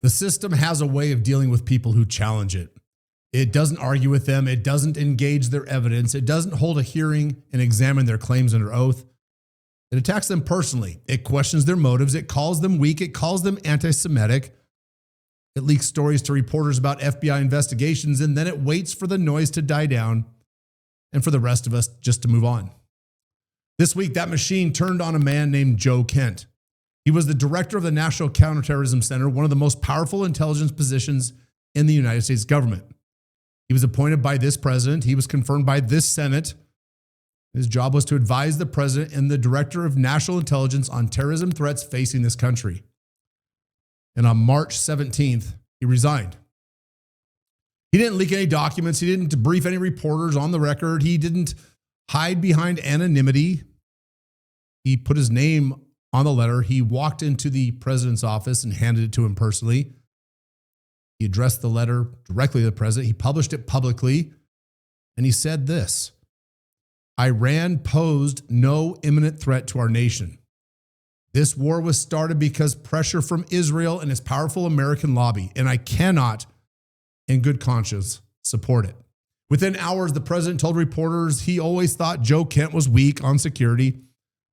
The system has a way of dealing with people who challenge it. It doesn't argue with them. It doesn't engage their evidence. It doesn't hold a hearing and examine their claims under oath. It attacks them personally. It questions their motives. It calls them weak. It calls them anti-Semitic. It leaks stories to reporters about FBI investigations, and then it waits for the noise to die down and for the rest of us just to move on. This week, that machine turned on a man named Joe Kent. He was the director of the National Counterterrorism Center, one of the most powerful intelligence positions in the United States government. He was appointed by this president. He was confirmed by this Senate. His job was to advise the president and the director of national intelligence on terrorism threats facing this country. And on March 17th, he resigned. He didn't leak any documents. He didn't brief any reporters on the record. He didn't hide behind anonymity. He put his name on the letter. He walked into the president's office and handed it to him personally. He addressed the letter directly to the president. He published it publicly. And he said this: Iran posed no imminent threat to our nation. This war was started because pressure from Israel and its powerful American lobby, and I cannot, in good conscience, support it. Within hours, the president told reporters he always thought Joe Kent was weak on security.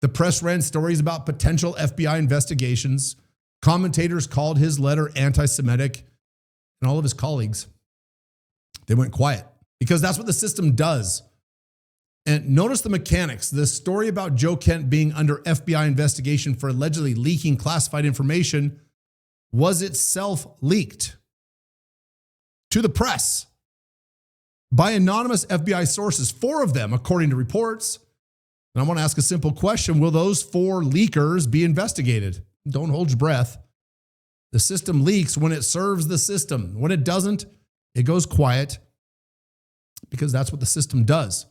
The press ran stories about potential FBI investigations. Commentators called his letter anti-Semitic, and all of his colleagues, they went quiet because that's what the system does. And notice the mechanics. The story about Joe Kent being under FBI investigation for allegedly leaking classified information was itself leaked to the press by anonymous FBI sources, 4 of them, according to reports. And I want to ask a simple question. Will those 4 leakers be investigated? Don't hold your breath. The system leaks when it serves the system. When it doesn't, it goes quiet because that's what the system does.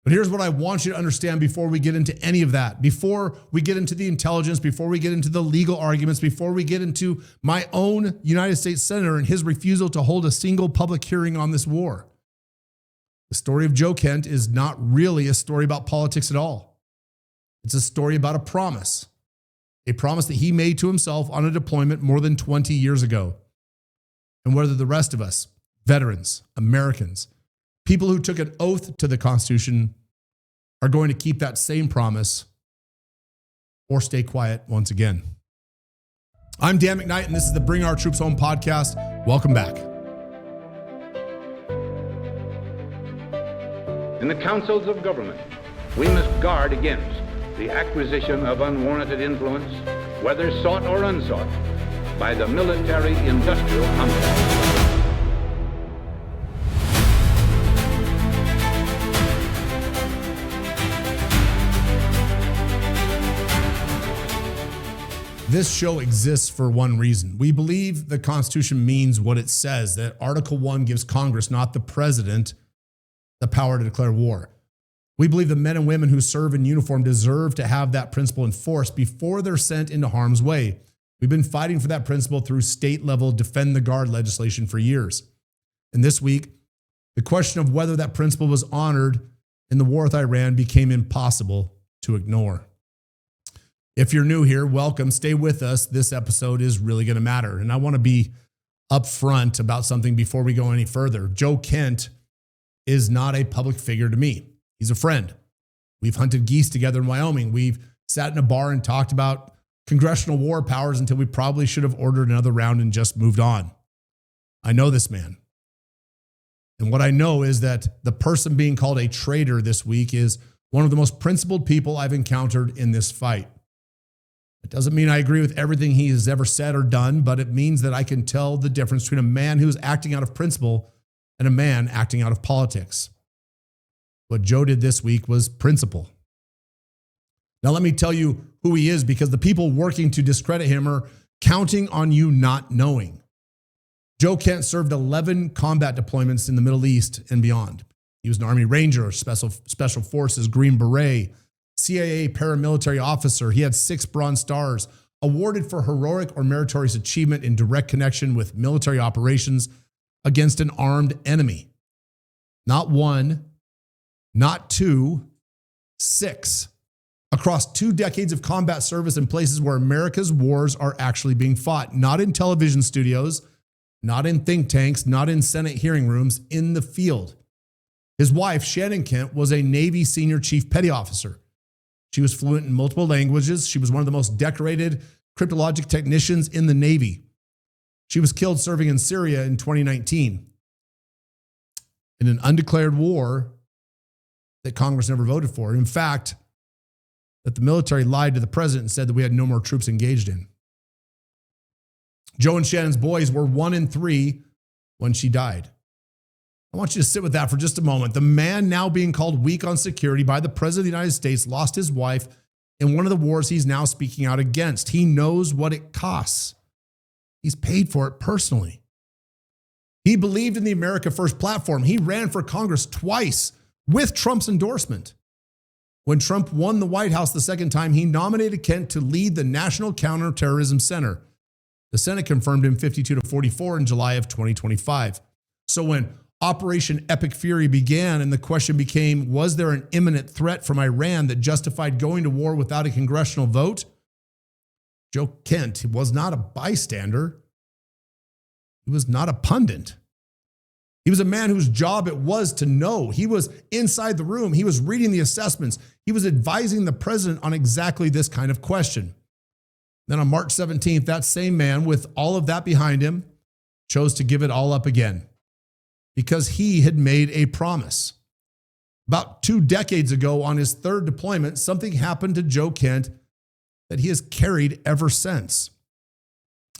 But here's what I want you to understand before we get into any of that, before we get into the intelligence, before we get into the legal arguments, before we get into my own United States Senator and his refusal to hold a single public hearing on this war. The story of Joe Kent is not really a story about politics at all. It's a story about a promise that he made to himself on a deployment more than 20 years ago. And whether the rest of us, veterans, Americans, people who took an oath to the Constitution, are going to keep that same promise or stay quiet once again. I'm Dan McKnight, and this is the Bring Our Troops Home podcast. Welcome back. In the councils of government, we must guard against the acquisition of unwarranted influence, whether sought or unsought, by the military-industrial complex. This show exists for one reason. We believe the Constitution means what it says, that Article 1 gives Congress, not the president, the power to declare war. We believe the men and women who serve in uniform deserve to have that principle enforced before they're sent into harm's way. We've been fighting for that principle through state-level Defend the Guard legislation for years. And this week, the question of whether that principle was honored in the war with Iran became impossible to ignore. If you're new here, welcome. Stay with us. This episode is really going to matter. And I want to be upfront about something before we go any further. Joe Kent is not a public figure to me. He's a friend. We've hunted geese together in Wyoming. We've sat in a bar and talked about congressional war powers until we probably should have ordered another round and just moved on. I know this man. And what I know is that the person being called a traitor this week is one of the most principled people I've encountered in this fight. It doesn't mean I agree with everything he has ever said or done, but it means that I can tell the difference between a man who's acting out of principle and a man acting out of politics. What Joe did this week was principle. Now, let me tell you who he is, because the people working to discredit him are counting on you not knowing. Joe Kent served 11 combat deployments in the Middle East and beyond. He was an Army Ranger, Special Forces, Green Beret, CIA paramilitary officer. He had 6 Bronze Stars, awarded for heroic or meritorious achievement in direct connection with military operations against an armed enemy. Not 1, not 2, 6. across 2 decades of combat service in places where America's wars are actually being fought, not in television studios, not in think tanks, not in Senate hearing rooms, in the field. His wife, Shannon Kent, was a Navy senior chief petty officer. She was fluent in multiple languages. She was one of the most decorated cryptologic technicians in the Navy. She was killed serving in Syria in 2019 in an undeclared war that Congress never voted for. In fact, that the military lied to the president and said that we had no more troops engaged in. Joe and Shannon's boys were 1 and 3 when she died. I want you to sit with that for just a moment. The man now being called weak on security by the president of the United States lost his wife in one of the wars he's now speaking out against. He knows what it costs. He's paid for it personally. He believed in the America First platform. He ran for Congress twice with Trump's endorsement. When Trump won the White House the second time, he nominated Kent to lead the National Counterterrorism Center. The Senate confirmed him 52-44 in July of 2025. So when Operation Epic Fury began and the question became, was there an imminent threat from Iran that justified going to war without a congressional vote? Joe Kent was not a bystander. He was not a pundit. He was a man whose job it was to know. He was inside the room. He was reading the assessments. He was advising the president on exactly this kind of question. Then on March 17th, that same man, with all of that behind him, chose to give it all up again because he had made a promise. About 2 decades ago, on his 3rd deployment, something happened to Joe Kent that he has carried ever since.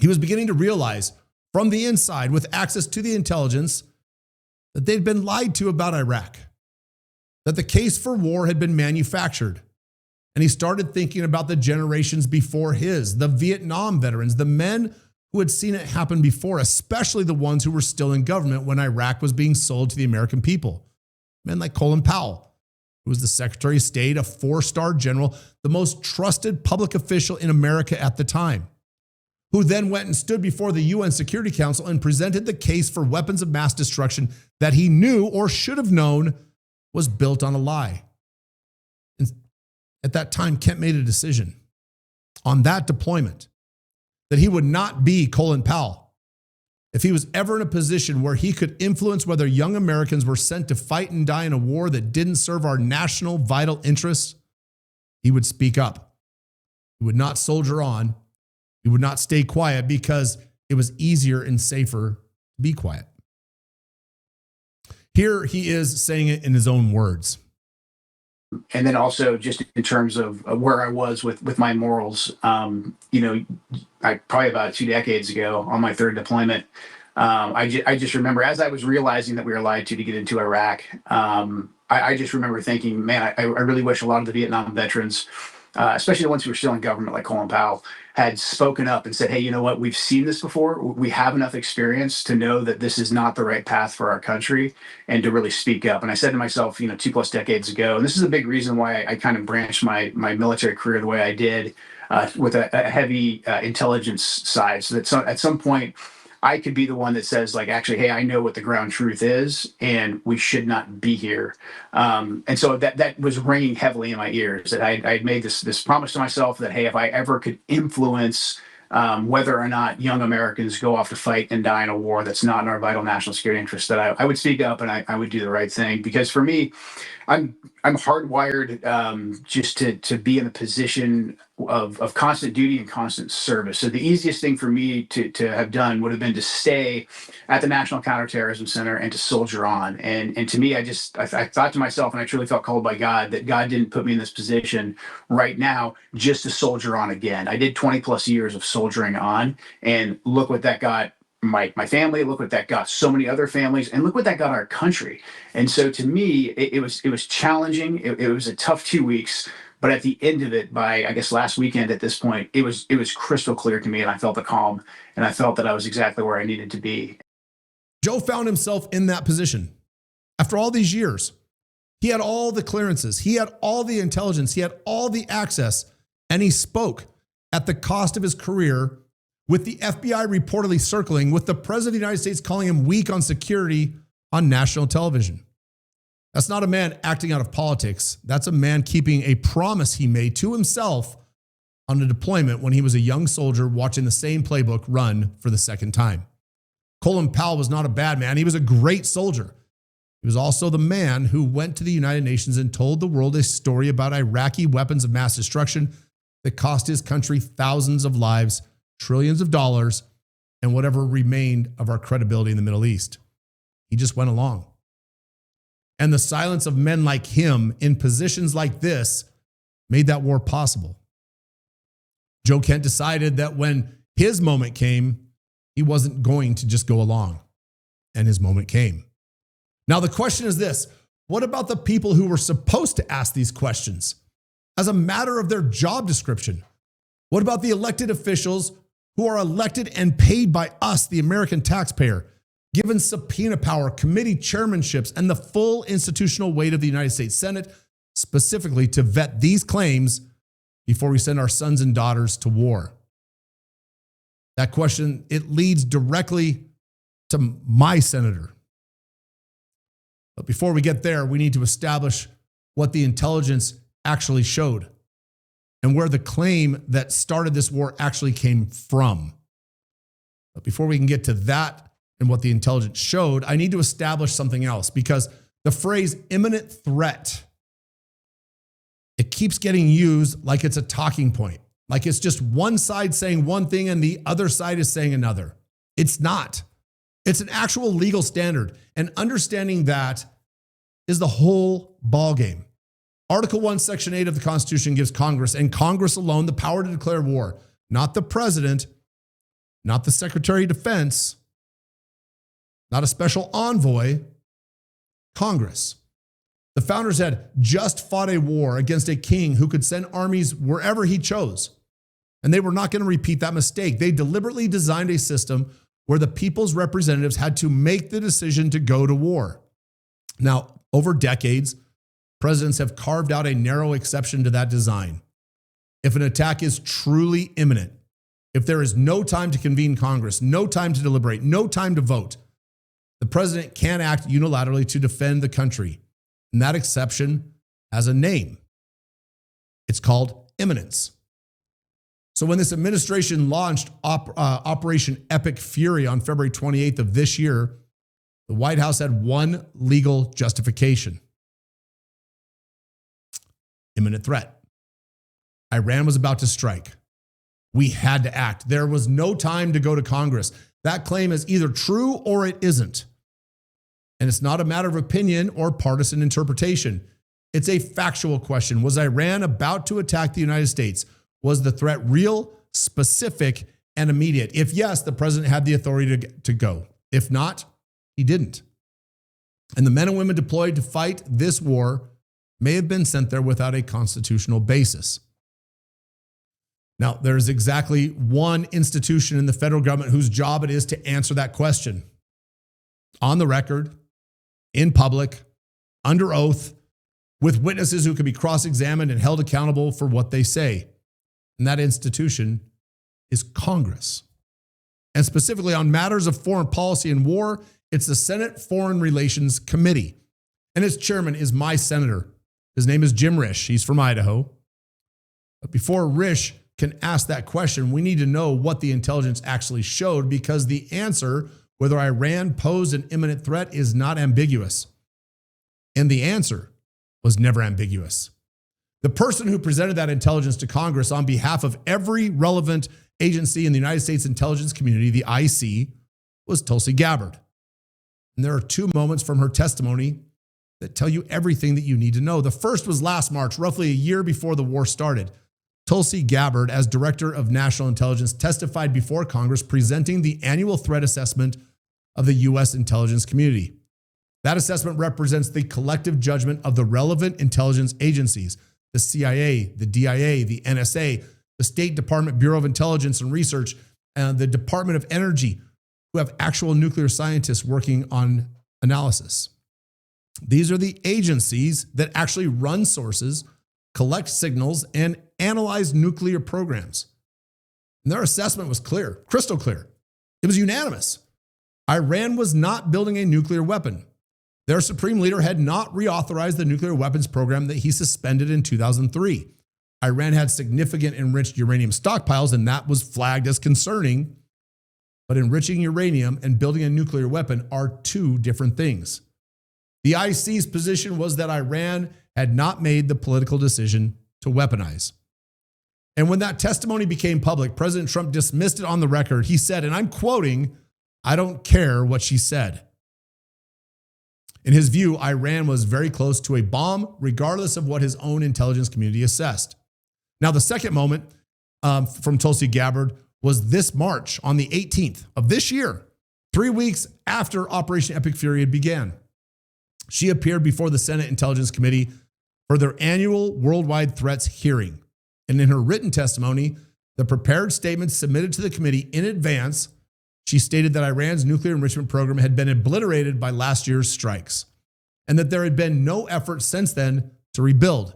He was beginning to realize from the inside, with access to the intelligence, that they'd been lied to about Iraq, that the case for war had been manufactured. And he started thinking about the generations before his, the Vietnam veterans, the men who had seen it happen before, especially the ones who were still in government when Iraq was being sold to the American people. Men like Colin Powell, who was the Secretary of State, a 4-star general, the most trusted public official in America at the time, who then went and stood before the UN Security Council and presented the case for weapons of mass destruction that he knew or should have known was built on a lie. And at that time, Kent made a decision on that deployment that he would not be Colin Powell. If he was ever in a position where he could influence whether young Americans were sent to fight and die in a war that didn't serve our national vital interests, he would speak up. He would not soldier on. He would not stay quiet because it was easier and safer to be quiet. Here he is saying it in his own words. And then also just in terms of where I was with my morals, I probably about 2 decades ago on my 3rd deployment, I just remember as I was realizing that we were lied to get into Iraq, I just remember thinking, man, I really wish a lot of the Vietnam veterans, especially the ones who were still in government like Colin Powell, had spoken up and said, hey, you know what, we've seen this before. We have enough experience to know that this is not the right path for our country and to really speak up. And I said to myself, 2+ decades ago, and this is a big reason why I kind of branched my military career the way I did with a heavy intelligence side, so that at some point I could be the one that says, like, actually, hey, I know what the ground truth is, and we should not be here. And so that was ringing heavily in my ears, that I had made this promise to myself that, hey, if I ever could influence whether or not young Americans go off to fight and die in a war that's not in our vital national security interests, that I would speak up and I would do the right thing. Because for me, I'm hardwired just to be in a position of constant duty and constant service. So the easiest thing for me to have done would have been to stay at the National Counterterrorism Center and to soldier on. And to me, I thought to myself, and I truly felt called by God, that God didn't put me in this position right now just to soldier on again. I did 20+ years of soldiering on, and look what that got my family, look what that got so many other families, and look what that got our country. And so to me, it was challenging. It was a tough 2 weeks, but at the end of it, by I guess last weekend at this point, it was crystal clear to me, and I felt the calm, and I felt that I was exactly where I needed to be. Joe found himself in that position. After all these years, he had all the clearances, he had all the intelligence, he had all the access, and he spoke at the cost of his career, with the FBI reportedly circling, with the president of the United States calling him weak on security on national television. That's not a man acting out of politics. That's a man keeping a promise he made to himself on a deployment when he was a young soldier watching the same playbook run for the second time. Colin Powell was not a bad man. He was a great soldier. He was also the man who went to the United Nations and told the world a story about Iraqi weapons of mass destruction that cost his country thousands of lives, trillions of dollars, and whatever remained of our credibility in the Middle East. He just went along. And the silence of men like him in positions like this made that war possible. Joe Kent decided that when his moment came, he wasn't going to just go along. And his moment came. Now, the question is this: what about the people who were supposed to ask these questions as a matter of their job description? What about the elected officials who are elected and paid by us, the American taxpayer, given subpoena power, committee chairmanships, and the full institutional weight of the United States Senate, specifically to vet these claims before we send our sons and daughters to war? That question, it leads directly to my senator. But before we get there, we need to establish what the intelligence actually showed and where the claim that started this war actually came from. But before we can get to that and what the intelligence showed, I need to establish something else, because the phrase imminent threat, it keeps getting used like it's a talking point, like it's just one side saying one thing and the other side is saying another. It's not. It's an actual legal standard, and understanding that is the whole ballgame. Article 1, Section 8 of the Constitution gives Congress, and Congress alone, the power to declare war, not the president, not the Secretary of Defense, not a special envoy, Congress. The founders had just fought a war against a king who could send armies wherever he chose, and they were not going to repeat that mistake. They deliberately designed a system where the people's representatives had to make the decision to go to war. Now, over decades, presidents have carved out a narrow exception to that design. If an attack is truly imminent, if there is no time to convene Congress, no time to deliberate, no time to vote, the president can act unilaterally to defend the country. And that exception has a name. It's called imminence. So when this administration launched Operation Epic Fury on February 28th of this year, the White House had one legal justification: imminent threat. Iran was about to strike. We had to act. There was no time to go to Congress. That claim is either true or it isn't. And it's not a matter of opinion or partisan interpretation. It's a factual question. Was Iran about to attack the United States? Was the threat real, specific, and immediate? If yes, the president had the authority to go. If not, he didn't. And the men and women deployed to fight this war may have been sent there without a constitutional basis. Now, there's exactly one institution in the federal government whose job it is to answer that question. On the record, in public, under oath, with witnesses who can be cross-examined and held accountable for what they say. And that institution is Congress. And specifically on matters of foreign policy and war, it's the Senate Foreign Relations Committee. And its chairman is my senator. His name is Jim Risch. He's from Idaho. But before Risch can ask that question, we need to know what the intelligence actually showed, because the answer, whether Iran posed an imminent threat, is not ambiguous. And the answer was never ambiguous. The person who presented that intelligence to Congress on behalf of every relevant agency in the United States intelligence community, the IC, was Tulsi Gabbard. And there are two moments from her testimony that tell you everything that you need to know. The first was last March, roughly a year before the war started. Tulsi Gabbard, as Director of National Intelligence, testified before Congress presenting the annual threat assessment of the U.S. intelligence community. That assessment represents the collective judgment of the relevant intelligence agencies, the CIA, the DIA, the NSA, the State Department Bureau of Intelligence and Research, and the Department of Energy, who have actual nuclear scientists working on analysis. These are the agencies that actually run sources, collect signals, and analyze nuclear programs. And their assessment was clear, crystal clear. It was unanimous. Iran was not building a nuclear weapon. Their supreme leader had not reauthorized the nuclear weapons program that he suspended in 2003. Iran had significant enriched uranium stockpiles, and that was flagged as concerning. But enriching uranium and building a nuclear weapon are two different things. The IC's position was that Iran had not made the political decision to weaponize. And when that testimony became public, President Trump dismissed it on the record. He said, and I'm quoting, "I don't care what she said." In his view, Iran was very close to a bomb, regardless of what his own intelligence community assessed. Now, the second moment from Tulsi Gabbard was this March on the 18th of this year, 3 weeks after Operation Epic Fury had began. She appeared before the Senate Intelligence Committee for their annual Worldwide Threats hearing. And in her written testimony, the prepared statements submitted to the committee in advance, she stated that Iran's nuclear enrichment program had been obliterated by last year's strikes and that there had been no effort since then to rebuild.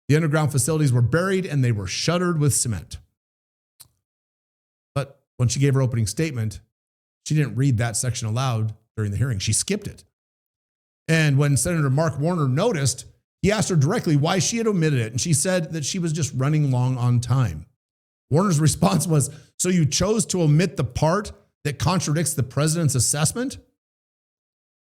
The underground facilities were buried and they were shuttered with cement. But when she gave her opening statement, she didn't read that section aloud during the hearing. She skipped it. And when Senator Mark Warner noticed, he asked her directly why she had omitted it. And she said that she was just running long on time. Warner's response was, "So you chose to omit the part that contradicts the president's assessment?"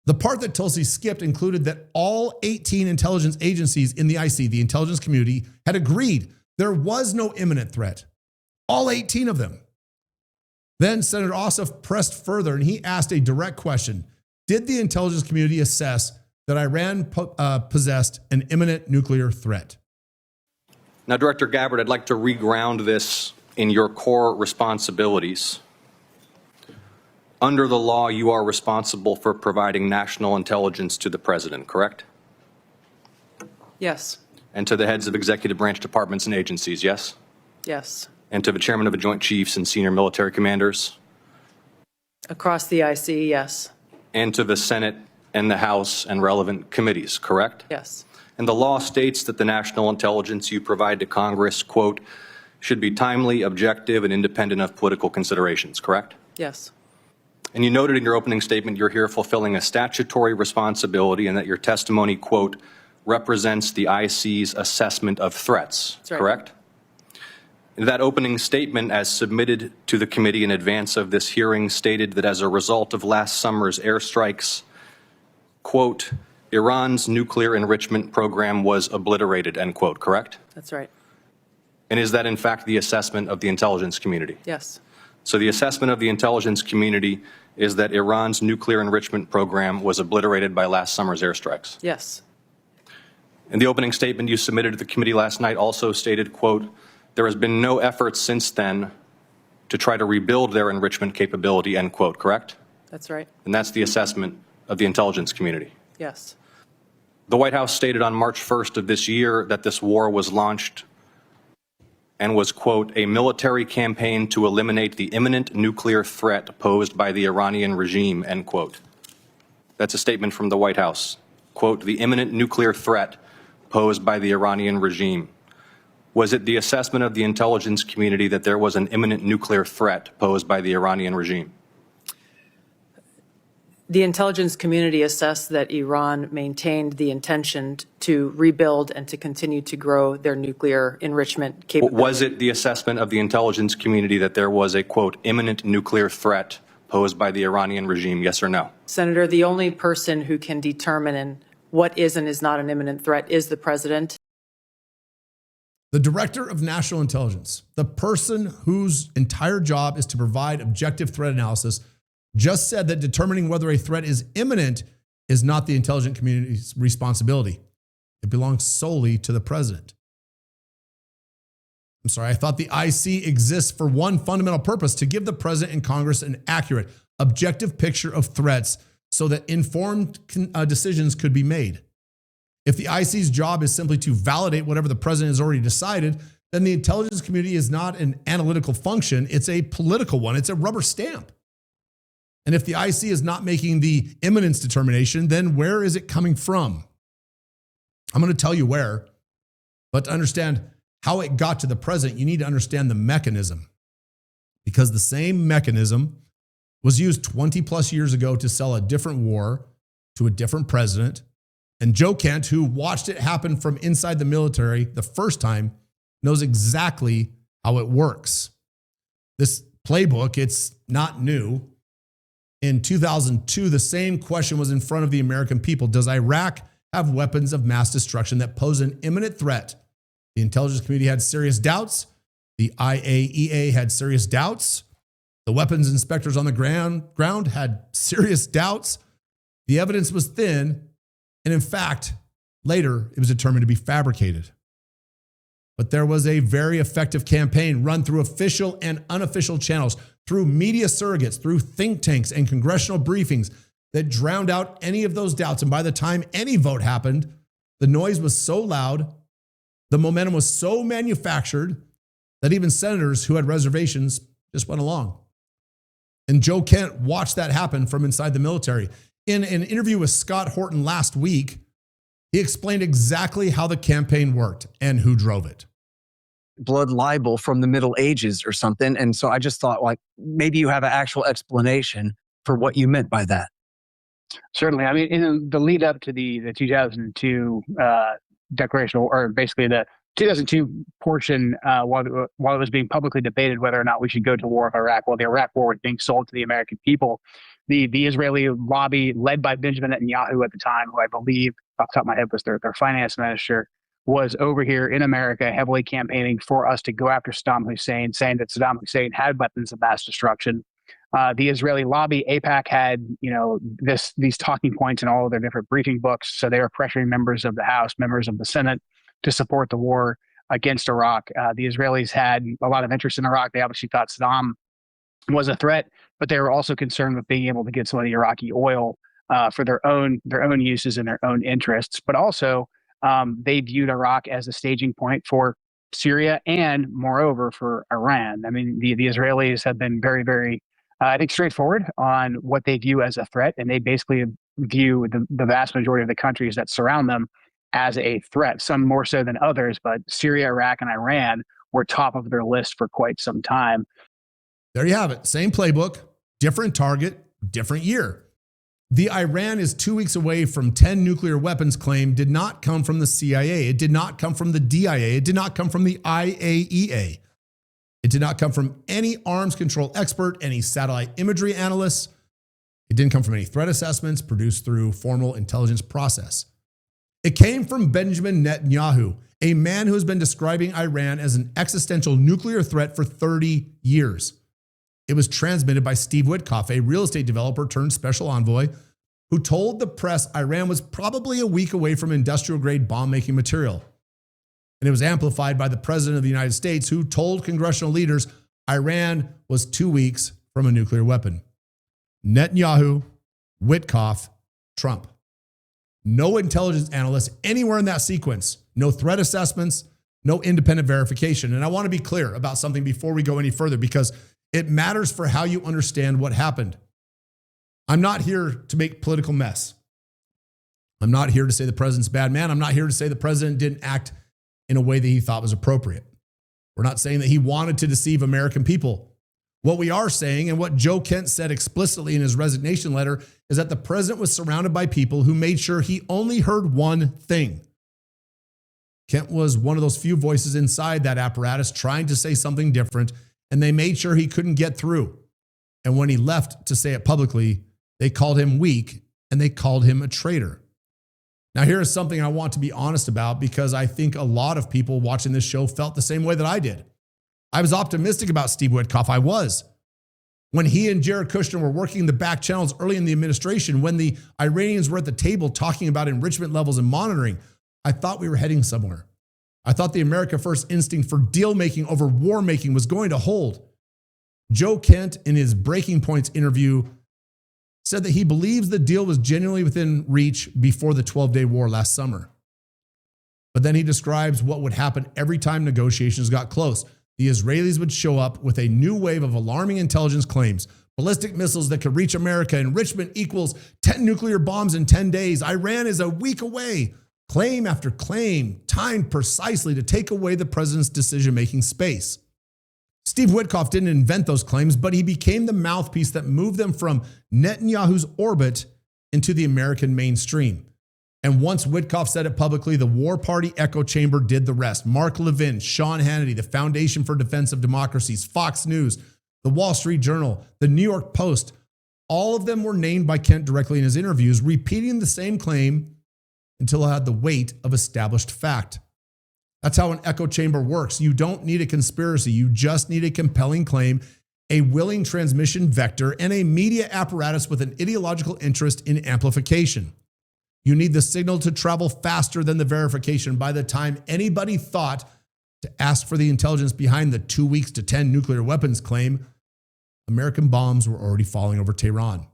The part that Tulsi skipped included that all 18 intelligence agencies in the IC, the intelligence community, had agreed there was no imminent threat. All 18 of them. Then Senator Ossoff pressed further and he asked a direct question. Did the intelligence community assess that Iran possessed an imminent nuclear threat? Now, Director Gabbard, I'd like to reground this in your core responsibilities. Under the law, you are responsible for providing national intelligence to the president, correct? Yes. And to the heads of executive branch departments and agencies, yes? Yes. And to the chairman of the Joint Chiefs and senior military commanders? Across the IC, yes. And to the Senate and the House and relevant committees, correct? Yes. And the law states that the national intelligence you provide to Congress, quote, should be timely, objective, and independent of political considerations, correct? Yes. And you noted in your opening statement you're here fulfilling a statutory responsibility and that your testimony, quote, represents the IC's assessment of threats, That's right. Correct? That opening statement, as submitted to the committee in advance of this hearing, stated that as a result of last summer's airstrikes, quote, Iran's nuclear enrichment program was obliterated, end quote, correct? That's right. And is that in fact the assessment of the intelligence community? Yes. So the assessment of the intelligence community is that Iran's nuclear enrichment program was obliterated by last summer's airstrikes. Yes. And the opening statement you submitted to the committee last night also stated, quote, there has been no effort since then to try to rebuild their enrichment capability, end quote, correct? That's right. And that's the assessment of the intelligence community. Yes. The White House stated on March 1st of this year that this war was launched and was, quote, a military campaign to eliminate the imminent nuclear threat posed by the Iranian regime, end quote. That's a statement from the White House. Quote, the imminent nuclear threat posed by the Iranian regime. Was it the assessment of the intelligence community that there was an imminent nuclear threat posed by the Iranian regime? The intelligence community assessed that Iran maintained the intention to rebuild and to continue to grow their nuclear enrichment capability. Was it the assessment of the intelligence community that there was a, quote, imminent nuclear threat posed by the Iranian regime, yes or no? Senator, the only person who can determine what is and is not an imminent threat is the president. The director of national intelligence, the person whose entire job is to provide objective threat analysis, just said that determining whether a threat is imminent is not the intelligence community's responsibility. It belongs solely to the president. I'm sorry, I thought the IC exists for one fundamental purpose, to give the president and Congress an accurate, objective picture of threats so that informed decisions could be made. If the IC's job is simply to validate whatever the president has already decided, then the intelligence community is not an analytical function, it's a political one, it's a rubber stamp. And if the IC is not making the imminence determination, then where is it coming from? I'm going to tell you where, but to understand how it got to the president, you need to understand the mechanism, because the same mechanism was used 20 plus years ago to sell a different war to a different president. And Joe Kent, who watched it happen from inside the military the first time, knows exactly how it works. This playbook, it's not new. In 2002, the same question was in front of the American people. Does Iraq have weapons of mass destruction that pose an imminent threat? The intelligence community had serious doubts. The IAEA had serious doubts. The weapons inspectors on the ground had serious doubts. The evidence was thin. And in fact, later it was determined to be fabricated. But there was a very effective campaign run through official and unofficial channels, through media surrogates, through think tanks and congressional briefings that drowned out any of those doubts. And by the time any vote happened, the noise was so loud, the momentum was so manufactured that even senators who had reservations just went along. And Joe Kent watched that happen from inside the military. In an interview with Scott Horton last week, he explained exactly how the campaign worked and who drove it. Blood libel from the Middle Ages or something. And so I just thought, like, maybe you have an actual explanation for what you meant by that. Certainly. I mean, in the lead up to the 2002 declaration, or basically the 2002 portion, while it was being publicly debated whether or not we should go to war with Iraq, while the Iraq war was being sold to the American people, the Israeli lobby led by Benjamin Netanyahu at the time, who I believe off the top of my head was their finance minister, was over here in America heavily campaigning for us to go after Saddam Hussein, saying that Saddam Hussein had weapons of mass destruction. The Israeli lobby, AIPAC, had these talking points in all of their different briefing books. So they were pressuring members of the House, members of the Senate, to support the war against Iraq. The Israelis had a lot of interest in Iraq. They obviously thought Saddam was a threat, but they were also concerned with being able to get some of the Iraqi oil for their own uses and their own interests. But also, they viewed Iraq as a staging point for Syria and, moreover, for Iran. I mean, the Israelis have been very, very, I think, straightforward on what they view as a threat, and they basically view the vast majority of the countries that surround them as a threat, some more so than others, but Syria, Iraq, and Iran were top of their list for quite some time. There you have it. Same playbook, different target, different year. The Iran is 2 weeks away from 10 nuclear weapons claim did not come from the CIA. It did not come from the DIA. It did not come from the IAEA. It did not come from any arms control expert, any satellite imagery analysts. It didn't come from any threat assessments produced through formal intelligence process. It came from Benjamin Netanyahu, a man who has been describing Iran as an existential nuclear threat for 30 years. It was transmitted by Steve Witkoff, a real estate developer turned special envoy, who told the press Iran was probably a week away from industrial-grade bomb-making material. And it was amplified by the President of the United States, who told congressional leaders Iran was 2 weeks from a nuclear weapon. Netanyahu, Witkoff, Trump. No intelligence analysts anywhere in that sequence. No threat assessments, no independent verification. And I want to be clear about something before we go any further, because it matters for how you understand what happened. I'm not here to make political mess. I'm not here to say the president's a bad man. I'm not here to say the president didn't act in a way that he thought was appropriate. We're not saying that he wanted to deceive American people. What we are saying, and what Joe Kent said explicitly in his resignation letter, is that the president was surrounded by people who made sure he only heard one thing. Kent was one of those few voices inside that apparatus trying to say something different, and they made sure he couldn't get through. And when he left to say it publicly, they called him weak and they called him a traitor. Now, here is something I want to be honest about, because I think a lot of people watching this show felt the same way that I did. I was optimistic about Steve Witkoff. I was. When he and Jared Kushner were working the back channels early in the administration, when the Iranians were at the table talking about enrichment levels and monitoring, I thought we were heading somewhere. I thought the America First instinct for deal making over war making was going to hold. Joe Kent, in his Breaking Points interview, said that he believes the deal was genuinely within reach before the 12-day war last summer. But then he describes what would happen every time negotiations got close. The Israelis would show up with a new wave of alarming intelligence claims. Ballistic missiles that could reach America. Enrichment equals 10 nuclear bombs in 10 days. Iran is a week away. Claim after claim, timed precisely to take away the president's decision-making space. Steve Witkoff didn't invent those claims, but he became the mouthpiece that moved them from Netanyahu's orbit into the American mainstream. And once Witkoff said it publicly, the war party echo chamber did the rest. Mark Levin, Sean Hannity, the Foundation for Defense of Democracies, Fox News, the Wall Street Journal, the New York Post, all of them were named by Kent directly in his interviews, repeating the same claim until it had the weight of established fact. That's how an echo chamber works. You don't need a conspiracy. You just need a compelling claim, a willing transmission vector, and a media apparatus with an ideological interest in amplification. You need the signal to travel faster than the verification. By the time anybody thought to ask for the intelligence behind the 2 weeks to 10 nuclear weapons claim, American bombs were already falling over Tehran.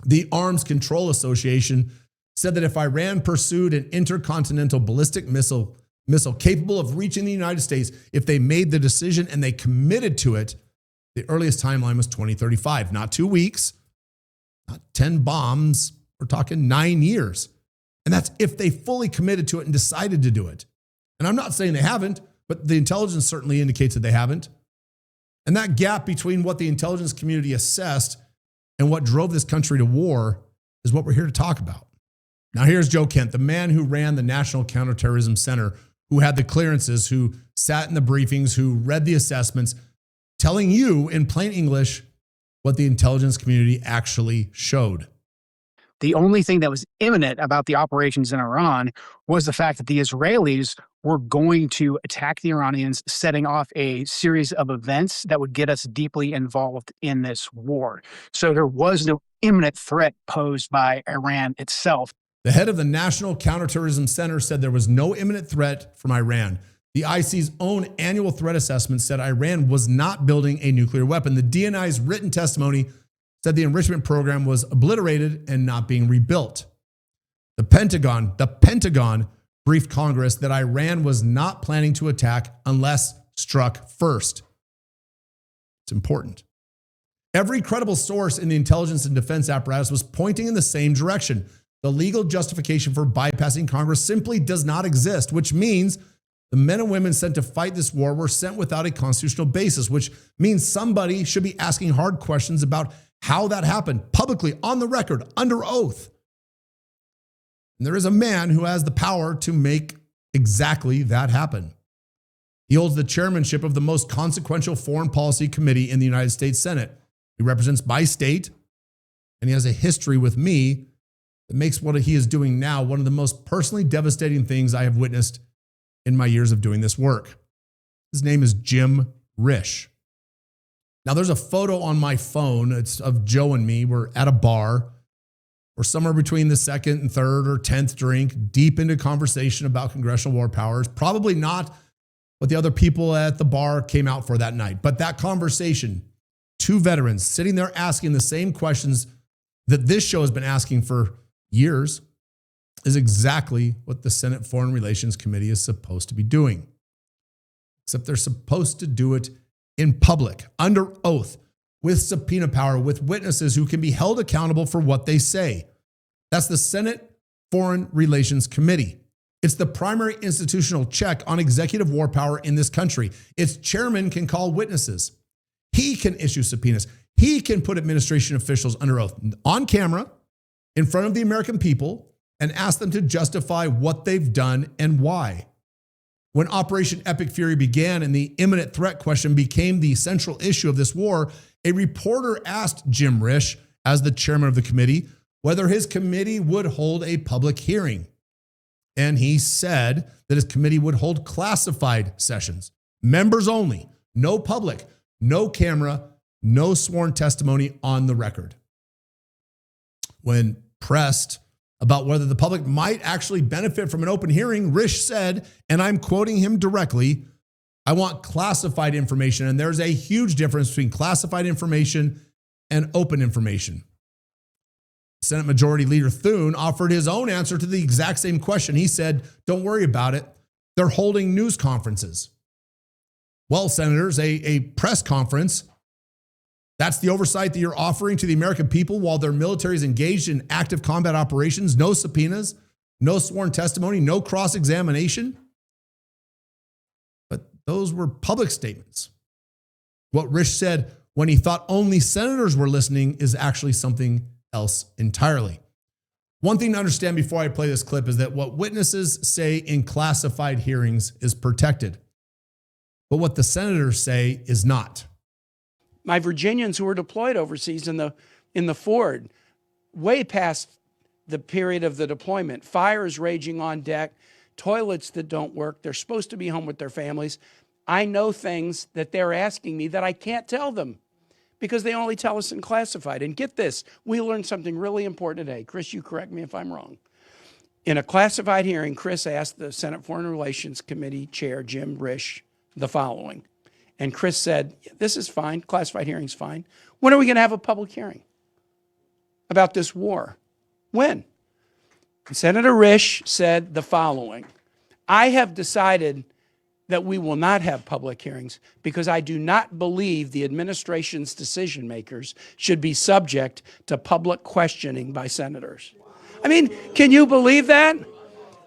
The Arms Control Association said that if Iran pursued an intercontinental ballistic missile capable of reaching the United States, if they made the decision and they committed to it, the earliest timeline was 2035. Not 2 weeks, not 10 bombs. We're talking 9 years. And that's if they fully committed to it and decided to do it. And I'm not saying they haven't, but the intelligence certainly indicates that they haven't. And that gap between what the intelligence community assessed and what drove this country to war is what we're here to talk about. Now, here's Joe Kent, the man who ran the National Counterterrorism Center, who had the clearances, who sat in the briefings, who read the assessments, telling you in plain English what the intelligence community actually showed. The only thing that was imminent about the operations in Iran was the fact that the Israelis were going to attack the Iranians, setting off a series of events that would get us deeply involved in this war. So there was no imminent threat posed by Iran itself. The head of the National Counterterrorism Center said there was no imminent threat from Iran. The IC's own annual threat assessment said Iran was not building a nuclear weapon. The DNI's written testimony said the enrichment program was obliterated and not being rebuilt. The Pentagon briefed Congress that Iran was not planning to attack unless struck first. It's important. Every credible source in the intelligence and defense apparatus was pointing in the same direction. The legal justification for bypassing Congress simply does not exist, which means the men and women sent to fight this war were sent without a constitutional basis, which means somebody should be asking hard questions about how that happened publicly, on the record, under oath. And there is a man who has the power to make exactly that happen. He holds the chairmanship of the most consequential foreign policy committee in the United States Senate. He represents my state, and he has a history with me that makes what he is doing now one of the most personally devastating things I have witnessed in my years of doing this work. His name is Jim Risch. Now, there's a photo on my phone. It's of Joe and me. We're at a bar. We're somewhere between the second and third or 10th drink, deep into conversation about congressional war powers. Probably not what the other people at the bar came out for that night. But that conversation, two veterans sitting there asking the same questions that this show has been asking for years, is exactly what the Senate Foreign Relations Committee is supposed to be doing. Except they're supposed to do it in public, under oath, with subpoena power, with witnesses who can be held accountable for what they say. That's the Senate Foreign Relations Committee. It's the primary institutional check on executive war power in this country. Its chairman can call witnesses. He can issue subpoenas. He can put administration officials under oath on camera in front of the American people and ask them to justify what they've done and why. When Operation Epic Fury began and the imminent threat question became the central issue of this war, a reporter asked Jim Risch, as the chairman of the committee, whether his committee would hold a public hearing. And he said that his committee would hold classified sessions, members only, no public, no camera, no sworn testimony on the record. When pressed about whether the public might actually benefit from an open hearing, Risch said, and I'm quoting him directly, "I want classified information, and there's a huge difference between classified information and open information." Senate Majority Leader Thune offered his own answer to the exact same question. He said, "Don't worry about it. They're holding news conferences." Well, senators, a press conference, that's the oversight that you're offering to the American people while their military is engaged in active combat operations, no subpoenas, no sworn testimony, no cross-examination. But those were public statements. What Risch said when he thought only senators were listening is actually something else entirely. One thing to understand before I play this clip is that what witnesses say in classified hearings is protected, but what the senators say is not. My Virginians who were deployed overseas in the Ford, way past the period of the deployment, fires raging on deck, toilets that don't work. They're supposed to be home with their families. I know things that they're asking me that I can't tell them because they only tell us in classified. And get this, we learned something really important today. Chris, you correct me if I'm wrong. In a classified hearing, Chris asked the Senate Foreign Relations Committee Chair, Jim Risch, the following. And Chris said, this is fine, classified hearing's fine. When are we going to have a public hearing about this war? When? And Senator Risch said the following: I have decided that we will not have public hearings because I do not believe the administration's decision makers should be subject to public questioning by senators. I mean, can you believe that?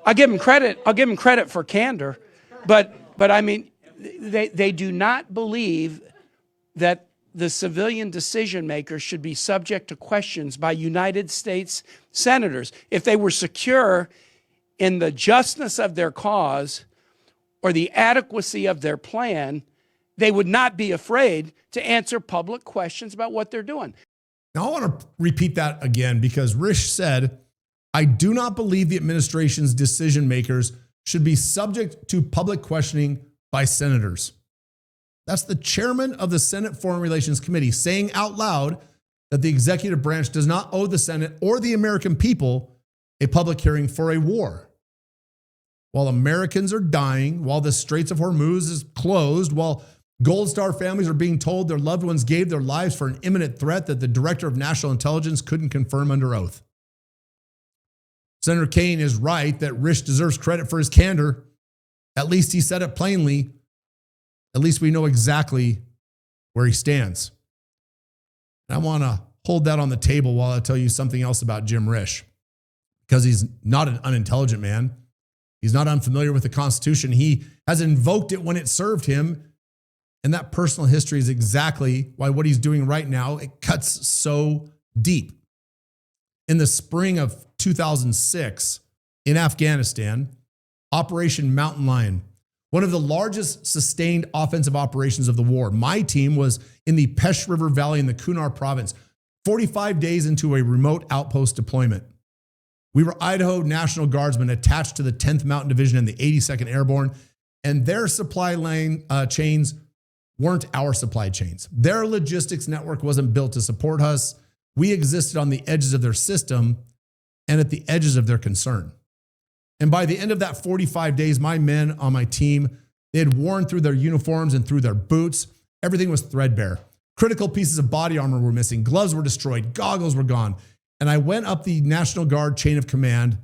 I'll give him credit. I'll give him credit for candor, but I mean, they do not believe that the civilian decision makers should be subject to questions by United States senators. If they were secure in the justness of their cause or the adequacy of their plan, they would not be afraid to answer public questions about what they're doing. Now, I want to repeat that again because Risch said, I do not believe the administration's decision makers should be subject to public questioning by senators. That's the chairman of the Senate Foreign Relations Committee saying out loud that the executive branch does not owe the Senate or the American people a public hearing for a war. While Americans are dying, while the Straits of Hormuz is closed, while Gold Star families are being told their loved ones gave their lives for an imminent threat that the director of national intelligence couldn't confirm under oath. Senator Kaine is right that Risch deserves credit for his candor. At least he said it plainly. At least we know exactly where he stands. And I want to hold that on the table while I tell you something else about Jim Risch, because he's not an unintelligent man. He's not unfamiliar with the Constitution. He has invoked it when it served him. And that personal history is exactly why what he's doing right now, it cuts so deep. In the spring of 2006 in Afghanistan, Operation Mountain Lion, one of the largest sustained offensive operations of the war. My team was in the Pesh River Valley in the Kunar province, 45 days into a remote outpost deployment. We were Idaho National Guardsmen attached to the 10th Mountain Division and the 82nd Airborne, and their supply lane chains weren't our supply chains. Their logistics network wasn't built to support us. We existed on the edges of their system and at the edges of their concern. And by the end of that 45 days, my men on my team, they had worn through their uniforms and through their boots. Everything was threadbare. Critical pieces of body armor were missing. Gloves were destroyed. Goggles were gone. And I went up the National Guard chain of command,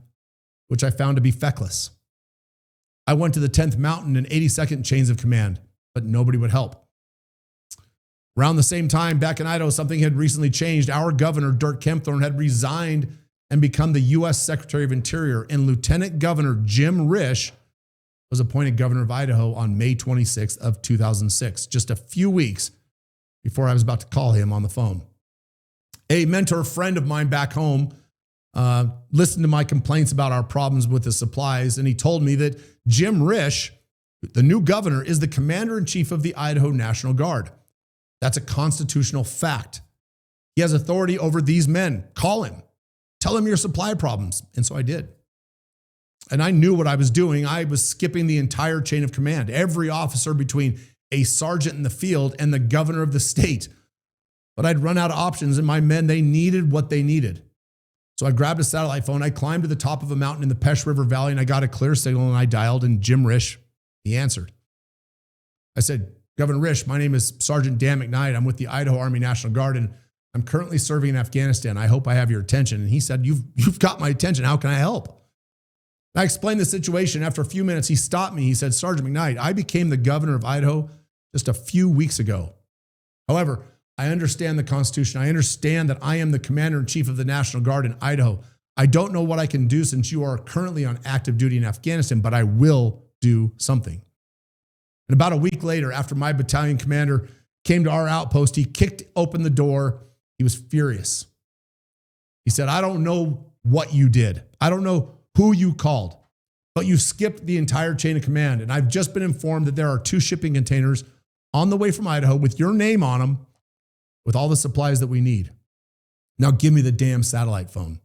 which I found to be feckless. I went to the 10th Mountain and 82nd chains of command, but nobody would help. Around the same time, back in Idaho, something had recently changed. Our governor, Dirk Kempthorne, had resigned and become the U.S. Secretary of Interior, and Lieutenant Governor Jim Risch was appointed governor of Idaho on May 26th of 2006, just a few weeks before I was about to call him on the phone. A mentor friend of mine back home listened to my complaints about our problems with the supplies, and he told me that Jim Risch, the new governor, is the commander-in-chief of the Idaho National Guard. That's a constitutional fact. He has authority over these men. Call him. Tell him your supply problems. And so I did. And I knew what I was doing. I was skipping the entire chain of command, every officer between a sergeant in the field and the governor of the state. But I'd run out of options, and my men, they needed what they needed. So I grabbed a satellite phone. I climbed to the top of a mountain in the Pesh River Valley, and I got a clear signal, and I dialed, and Jim Risch, he answered. I said, Governor Risch, my name is Sergeant Dan McKnight. I'm with the Idaho Army National Guard, and I'm currently serving in Afghanistan. I hope I have your attention. And he said, you've got my attention. How can I help? I explained the situation. After a few minutes, he stopped me. He said, Sergeant McKnight, I became the governor of Idaho just a few weeks ago. However, I understand the Constitution. I understand that I am the commander-in-chief of the National Guard in Idaho. I don't know what I can do since you are currently on active duty in Afghanistan, but I will do something. And about a week later, after my battalion commander came to our outpost, he kicked open the door. He was furious. He said, I don't know what you did. I don't know who you called, but you skipped the entire chain of command. And I've just been informed that there are 2 shipping containers on the way from Idaho with your name on them with all the supplies that we need. Now give me the damn satellite phone.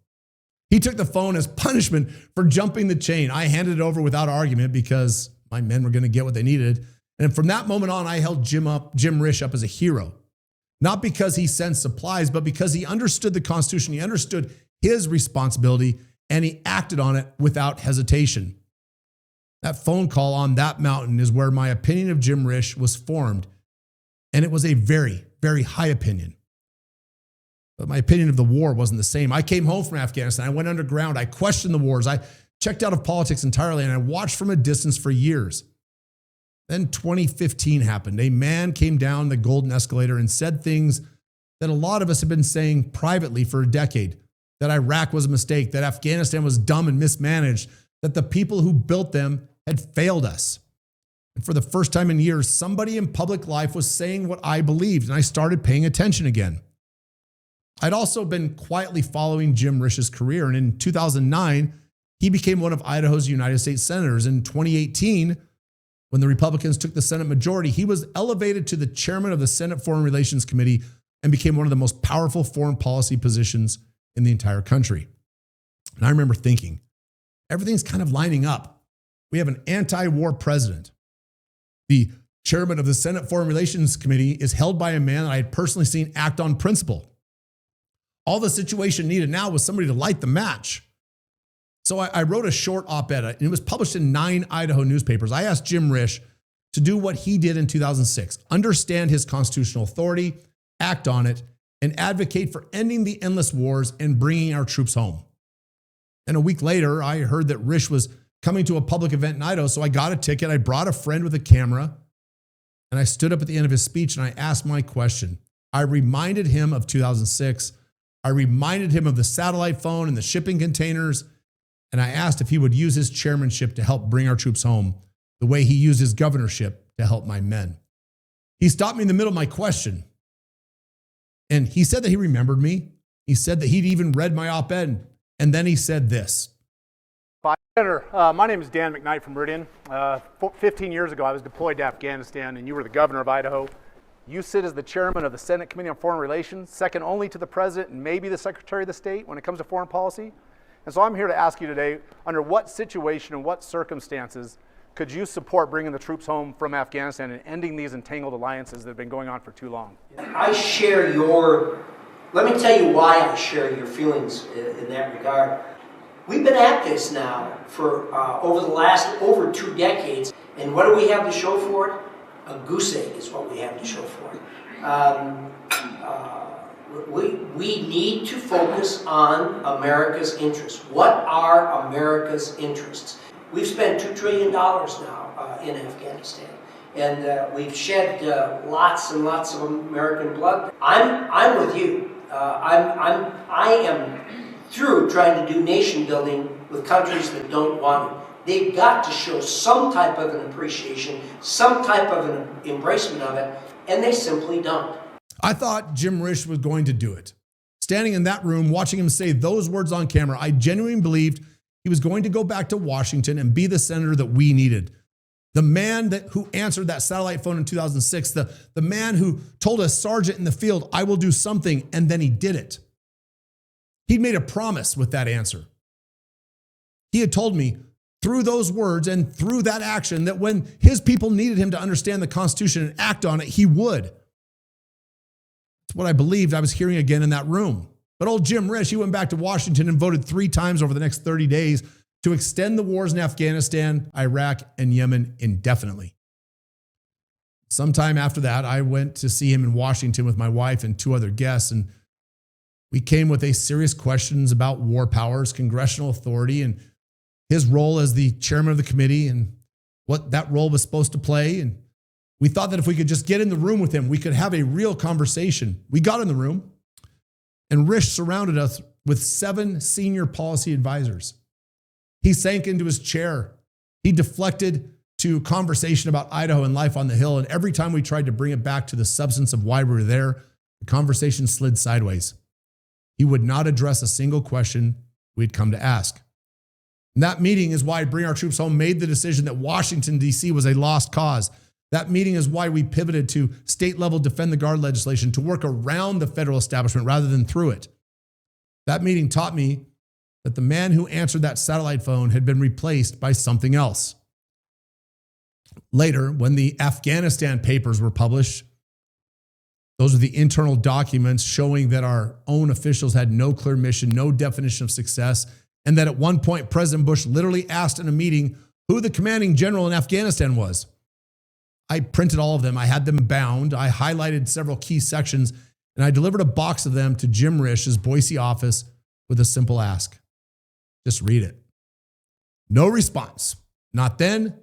He took the phone as punishment for jumping the chain. I handed it over without argument because my men were going to get what they needed. And from that moment on, I held Jim Risch up as a hero. Not because he sent supplies, but because he understood the Constitution. He understood his responsibility and he acted on it without hesitation. That phone call on that mountain is where my opinion of Jim Risch was formed. And it was a very, very high opinion. But my opinion of the war wasn't the same. I came home from Afghanistan. I went underground. I questioned the wars. I checked out of politics entirely, and I watched from a distance for years. Then 2015 happened. A man came down the golden escalator and said things that a lot of us have been saying privately for a decade, that Iraq was a mistake, that Afghanistan was dumb and mismanaged, that the people who built them had failed us. And for the first time in years, somebody in public life was saying what I believed, and I started paying attention again. I'd also been quietly following Jim Risch's career, and in 2009, he became one of Idaho's United States senators. In 2018, when the Republicans took the Senate majority, he was elevated to the chairman of the Senate Foreign Relations Committee and became one of the most powerful foreign policy positions in the entire country. And I remember thinking, everything's kind of lining up. We have an anti-war president. The chairman of the Senate Foreign Relations Committee is held by a man that I had personally seen act on principle. All the situation needed now was somebody to light the match. So I wrote a short op-ed, and it was published in 9 Idaho newspapers. I asked Jim Risch to do what he did in 2006, understand his constitutional authority, act on it, and advocate for ending the endless wars and bringing our troops home. And a week later, I heard that Risch was coming to a public event in Idaho, so I got a ticket. I brought a friend with a camera, and I stood up at the end of his speech, and I asked my question. I reminded him of 2006. I reminded him of the satellite phone and the shipping containers, and I asked if he would use his chairmanship to help bring our troops home the way he used his governorship to help my men. He stopped me in the middle of my question, and he said that he remembered me. He said that he'd even read my op-ed, and then he said this. Senator, my name is Dan McKnight from Meridian. 15 years ago, I was deployed to Afghanistan, and you were the governor of Idaho. You sit as the chairman of the Senate Committee on Foreign Relations, second only to the president and maybe the Secretary of the State when it comes to foreign policy. And so I'm here to ask you today, under what situation and what circumstances could you support bringing the troops home from Afghanistan and ending these entangled alliances that have been going on for too long? Let me tell you why I share your feelings in that regard. We've been at this now for over 2 decades, and what do we have to show for it? A goose egg is what we have to show for it. We need to focus on America's interests. What are America's interests? We've spent $2 trillion now in Afghanistan, and we've shed lots and lots of American blood. I'm with you. I am through trying to do nation building with countries that don't want it. They've got to show some type of an appreciation, some type of an embracement of it, and they simply don't. I thought Jim Risch was going to do it. Standing in that room, watching him say those words on camera, I genuinely believed he was going to go back to Washington and be the senator that we needed. The man who answered that satellite phone in 2006, the man who told a sergeant in the field, I will do something, and then he did it. He'd made a promise with that answer. He had told me through those words and through that action that when his people needed him to understand the Constitution and act on it, he would. That's what I believed I was hearing again in that room. But old Jim Risch, he went back to Washington and voted 3 times over the next 30 days to extend the wars in Afghanistan, Iraq, and Yemen indefinitely. Sometime after that, I went to see him in Washington with my wife and 2 other guests, and we came with a serious questions about war powers, congressional authority, and his role as the chairman of the committee and what that role was supposed to play. And we thought that if we could just get in the room with him, we could have a real conversation. We got in the room, and Risch surrounded us with 7 senior policy advisors. He sank into his chair. He deflected to conversation about Idaho and life on the Hill. And every time we tried to bring it back to the substance of why we were there, the conversation slid sideways. He would not address a single question we'd come to ask. And that meeting is why Bring Our Troops Home made the decision that Washington, D.C. was a lost cause. That meeting is why we pivoted to state-level Defend the Guard legislation to work around the federal establishment rather than through it. That meeting taught me that the man who answered that satellite phone had been replaced by something else. Later, when the Afghanistan papers were published, those are the internal documents showing that our own officials had no clear mission, no definition of success, and that at one point, President Bush literally asked in a meeting who the commanding general in Afghanistan was. I printed all of them. I had them bound. I highlighted several key sections, and I delivered a box of them to Jim Risch's Boise office with a simple ask. Just read it. No response. Not then,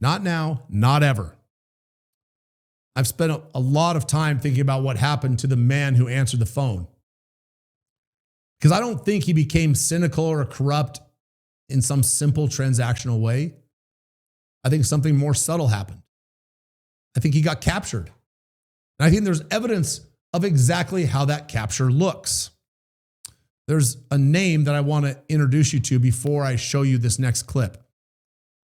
not now, not ever. I've spent a lot of time thinking about what happened to the man who answered the phone. Because I don't think he became cynical or corrupt in some simple transactional way. I think something more subtle happened. I think he got captured. And I think there's evidence of exactly how that capture looks. There's a name that I want to introduce you to before I show you this next clip.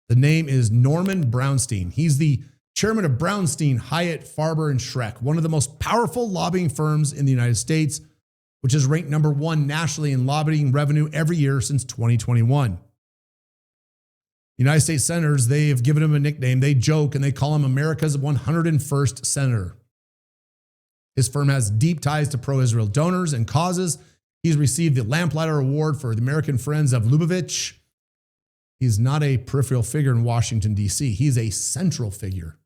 The name is Norman Brownstein. He's the chairman of Brownstein, Hyatt, Farber, and Schreck, one of the most powerful lobbying firms in the United States, which is ranked number 1 nationally in lobbying revenue every year since 2021. United States senators, they have given him a nickname. They joke and they call him America's 101st senator. His firm has deep ties to pro-Israel donors and causes. He's received the Lamplighter Award for the American Friends of Lubavitch. He's not a peripheral figure in Washington, D.C. He's a central figure.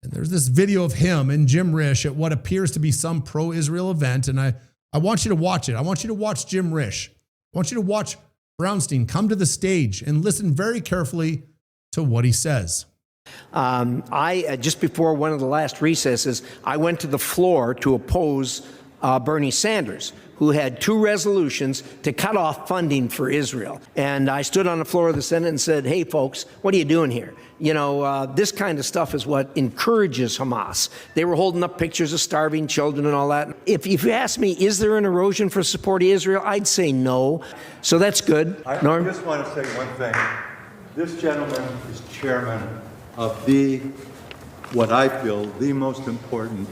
And there's this video of him and Jim Risch at what appears to be some pro-Israel event. And I want you to watch it. I want you to watch Jim Risch. I want you to watch Brownstein come to the stage and listen very carefully to what he says. I just before one of the last recesses, I went to the floor to oppose Bernie Sanders, who had 2 resolutions to cut off funding for Israel. And I stood on the floor of the Senate and said, hey, folks, what are you doing here? You know, this kind of stuff is what encourages Hamas. They were holding up pictures of starving children and all that. If you ask me, is there an erosion for supporting Israel? I'd say no. So that's good. Norm? I just want to say one thing. This gentleman is chairman of what I feel, the most important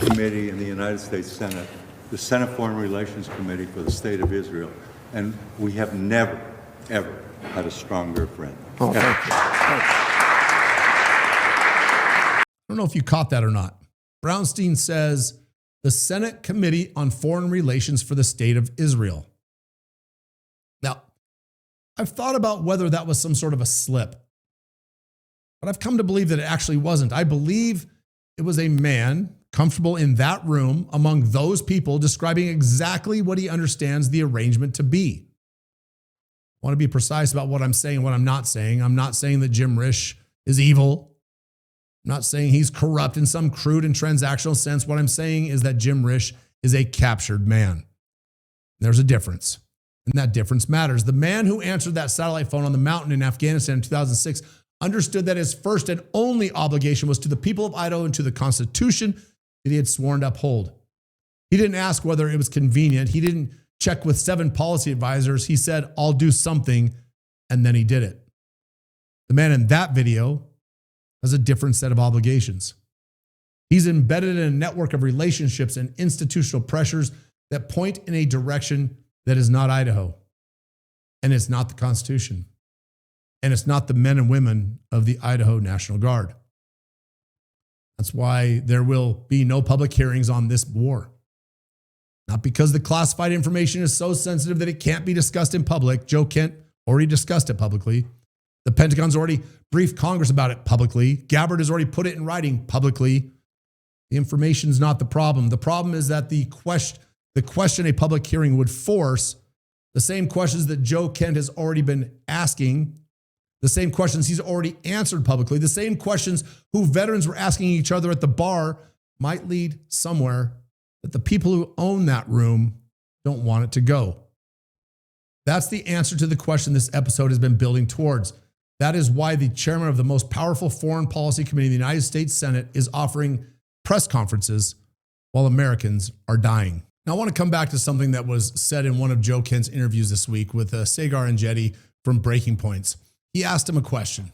committee in the United States Senate, the Senate Foreign Relations Committee for the State of Israel. And we have never, ever had a stronger friend. Oh, thank you. Thank you. I don't know if you caught that or not. Brownstein says the Senate Committee on Foreign Relations for the State of Israel. Now, I've thought about whether that was some sort of a slip, but I've come to believe that it actually wasn't. I believe it was a man comfortable in that room among those people describing exactly what he understands the arrangement to be. I want to be precise about what I'm saying and what I'm not saying. I'm not saying that Jim Risch is evil. I'm not saying he's corrupt in some crude and transactional sense. What I'm saying is that Jim Risch is a captured man. There's a difference, and that difference matters. The man who answered that satellite phone on the mountain in Afghanistan in 2006 understood that his first and only obligation was to the people of Idaho and to the Constitution that he had sworn to uphold. He didn't ask whether it was convenient. He didn't check with 7 policy advisors. He said, I'll do something, and then he did it. The man in that video has a different set of obligations. He's embedded in a network of relationships and institutional pressures that point in a direction that is not Idaho. And it's not the Constitution. And it's not the men and women of the Idaho National Guard. That's why there will be no public hearings on this war. Not because the classified information is so sensitive that it can't be discussed in public. Joe Kent already discussed it publicly. The Pentagon's already briefed Congress about it publicly. Gabbard has already put it in writing publicly. The information is not the problem. The problem is that the question a public hearing would force, the same questions that Joe Kent has already been asking, the same questions he's already answered publicly, the same questions who veterans were asking each other at the bar might lead somewhere that the people who own that room don't want it to go. That's the answer to the question this episode has been building towards. That is why the chairman of the most powerful foreign policy committee in the United States Senate is offering press conferences while Americans are dying. Now, I want to come back to something that was said in one of Joe Kent's interviews this week with Sagar and Jetty from Breaking Points. He asked him a question.